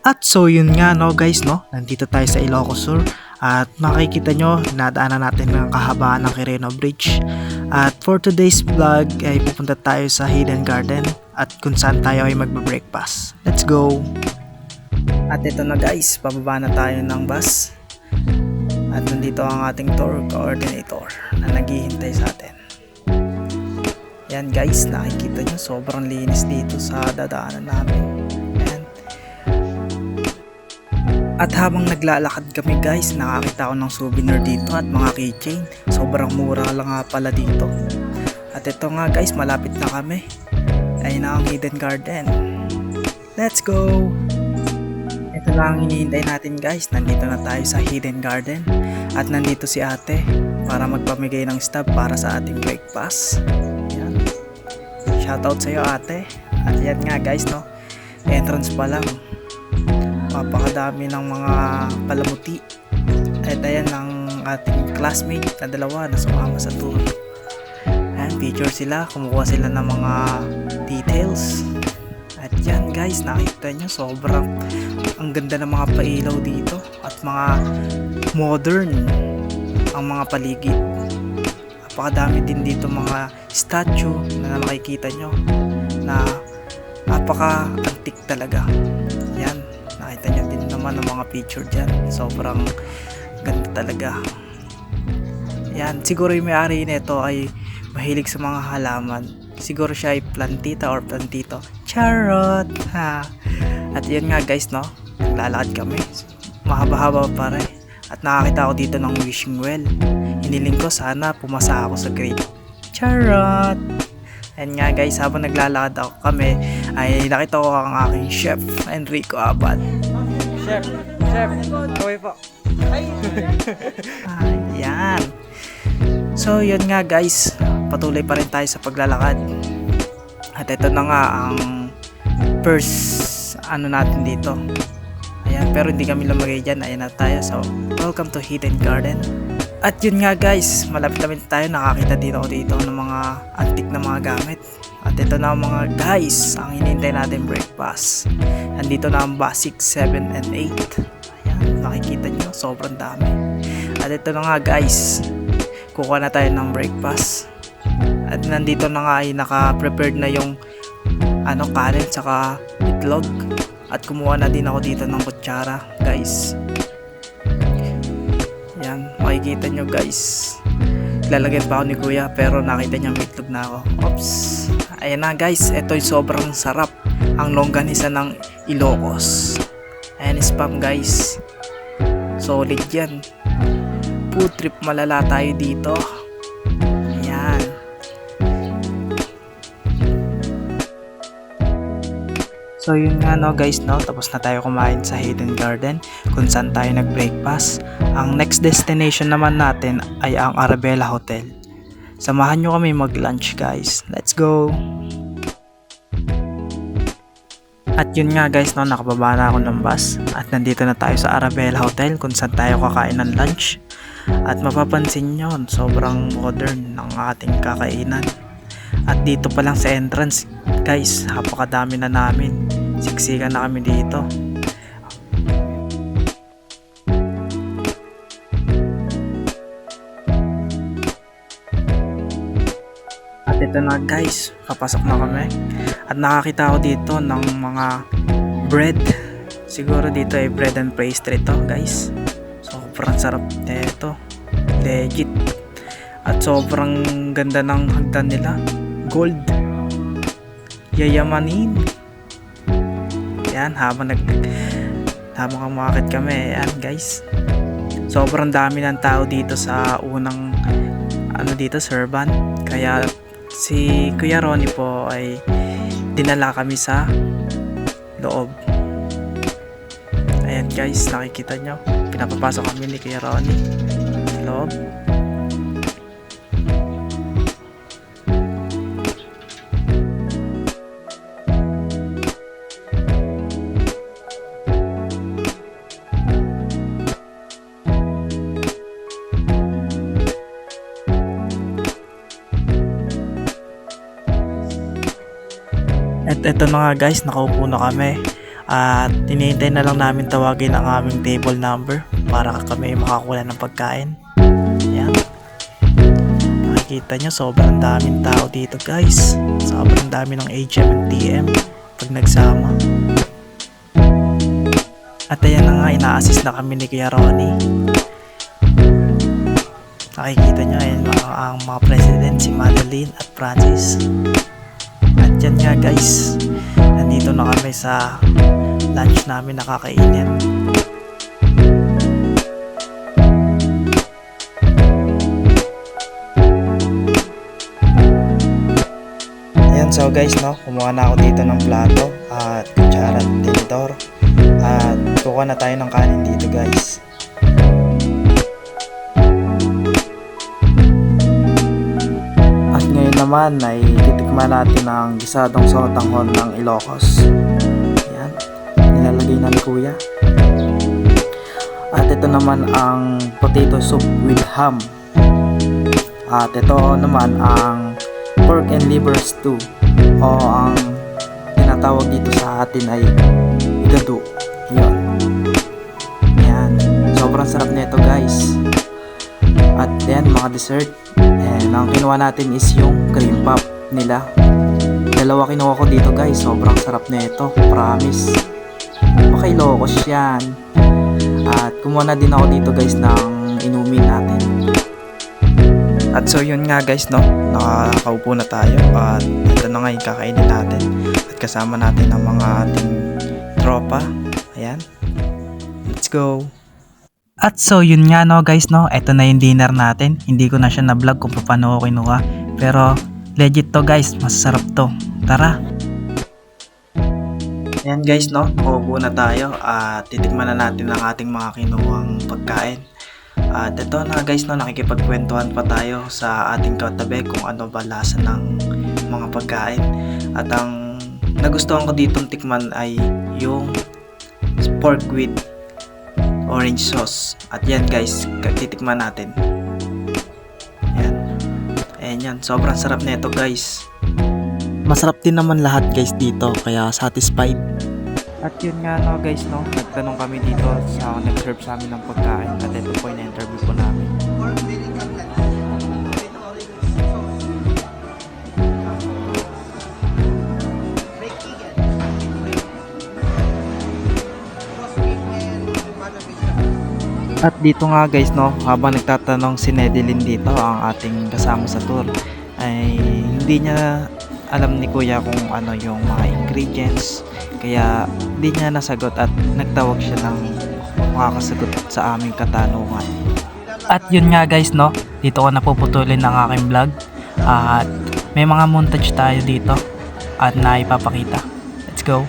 At so yun nga no guys no, nandito tayo sa Ilocos Sur at makikita nyo nadaanan natin ng kahabaan ng Quirino Bridge. At for today's vlog ay pupunta tayo sa Hidden Garden at kung saan tayo ay magbe-breakfast. Let's go! At ito na guys, bababa na tayo ng bus. At nandito ang ating tour coordinator na naghihintay sa atin. Yan guys, nakikita nyo sobrang linis dito sa dadaanan namin. At habang naglalakad kami guys, nakakita ako ng souvenir dito at mga keychain. Sobrang mura lang nga pala dito. At ito nga guys, malapit na kami. Ayun na ang Hidden Garden. Let's go! Ito lang ang hinihintay natin guys. Nandito na tayo sa Hidden Garden. At nandito si ate para magpamigay ng stab para sa ating breakfast. Yan. Shoutout sa iyo ate. At yan nga guys no, entrance pa lang. Napakadami ng mga palamuti. At ayan ang ating classmate na dalawa na sumama sa tour. Ayan, picture sila, kumukuha sila ng mga details. At yan guys, nakita nyo sobrang ang ganda ng mga pailaw dito at mga modern ang mga paligid. Napakadami din dito mga statue na makikita nyo na napaka-antique talaga. Yan, nakita nyo din naman ang mga picture dyan. Sobrang ganda talaga. Yan, siguro yung may-ari nito ay mahilig sa mga halaman. Siguro siya ay plantita or plantito. Charot! Ha! At yan nga guys no, naglalakad kami. Mahaba-haba pa rin. At nakakita ako dito ng wishing well. Hiniling ko sana pumasa ako sa grade. Charot! Ayan nga guys, habang naglalakad ako kami ay nakita ko ang aking chef, Enrico Abad. Chef, kaway po. Ayan. So yun nga guys, patuloy pa rin tayo sa paglalakad. At ito na nga ang first ano natin dito. Ayan, pero hindi kami lumagay dyan. Ayan na tayo. So, welcome to Hidden Garden. At yun nga guys, malapit-lapit tayo. Nakakita dito ng mga antique na mga gamit. At ito na mga guys, ang hinihintay natin breakfast. Nandito na ang basic 7 and 8. Ayan, makikita nyo, sobrang dami. At ito na nga guys, kukuha na tayo ng breakfast. At nandito na nga ay naka-prepared na yung kanin tsaka itlog. At kumuha na din ako dito ng kutsara guys. Yan, makikita nyo guys. Lalagyan pa ako ni kuya pero nakita niya may itlog na ako. Oops. Ayan na guys, ito yung sobrang sarap. Ang longganisa ng Ilocos. Ayan, spam guys. Solid yan. Food trip malala tayo dito. Ayan. So yun nga no guys no, tapos na tayo kumain sa Hidden Garden kung saan tayo nag-breakfast. Ang next destination naman natin ay ang Arabella Hotel. Samahan nyo kami mag-lunch guys. Let's go! At yun nga guys no, nakababa na ako ng bus at nandito na tayo sa Arabella Hotel kung saan tayo kakain ng lunch. At mapapansin nyo, sobrang modern ng ating kakainan. At dito pa lang sa entrance guys, napakadami na namin. Siksikan na kami dito. At ito na guys, papasok na kami. At nakakita ako dito ng mga bread. Siguro dito ay bread and pastry to guys. Sobrang sarap nito. Legit. At sobrang ganda ng hagdan nila. Gold. Yayamanin. Yan, habang kumakit kami, yan guys. Sobrang dami ng tao dito sa unang dito, Serban. Kaya si Kuya Ronnie po ay dinala kami sa loob. Ayan guys, nakikita nyo. Pinapapasok kami ni Kuya Ronnie sa loob. At eto na nga guys, nakaupo na kami. At hinihintay na lang namin tawagin ang aming table number para kami makakuha ng pagkain. Ayan. Nakikita nyo, sobrang daming tao dito guys. Sobrang dami ng HM and TM pag nagsama. At ayan na nga, ina-assist na kami ni Kuya Ronnie. Nakikita nyo, ayan ang mga president, si Madeline at Francis. At yan nga guys, nandito na kami sa lunch namin nakakainin. Ayan, so guys, no, kumuha na ako dito ng plato at kutsara at tinidor. At kukuha na tayo ng kanin dito guys. At ngayon naman ay titikman natin ang gisadong sotanghon ng Ilocos. Ayan, nilalagay na ni Kuya. At ito naman ang potato soup with ham. At ito naman ang pork and liver stew, o ang tinatawag dito sa atin ay igado. Yun. Yan, sobrang sarap nito guys. At then mga dessert, and ang kinuha natin is yung cream puff nila. Dalawa kinuha ko dito guys, sobrang sarap nito, promise. Makailokos yan. At kumuha na din ako dito guys ng inumin natin. At so yun nga guys, no, nakakaupo na tayo at ito na nga yung kakainin natin at kasama natin ang mga ating tropa. Ayan, let's go. At so yun nga, no guys, no, ito na yung dinner natin. Hindi ko na siya na vlog kung paano ko kinuha, pero legit to guys, masarap to. Tara. Ayan guys, no, uupo na tayo at titikman na natin ang ating mga kinuhang pagkain. At ito na guys, no, nakikipagkwentuhan pa tayo sa ating katabi kung ano ba lasa ng mga pagkain. At ang nagustuhan ko ditong tikman ay yung pork with orange sauce. At yan guys, titikman natin. Ayan. Ayan yan, sobrang sarap nito guys. Masarap din naman lahat guys dito, kaya satisfied. At yun nga, no guys, no, nagtanong kami dito sa nag-serve sa amin ng pagkain at ito po yung na-interview po namin. At dito nga guys, no, habang nagtatanong si Nedeline dito, ang ating kasama sa tour, ay hindi niya alam ni Kuya kung ano yung mga ingredients, kaya hindi niya nasagot at nagtawag siya ng makakasagot sa aming katanungan. At yun nga guys, no, dito ko napuputulin ang aking vlog at may mga montage tayo dito at naipapakita. Let's go.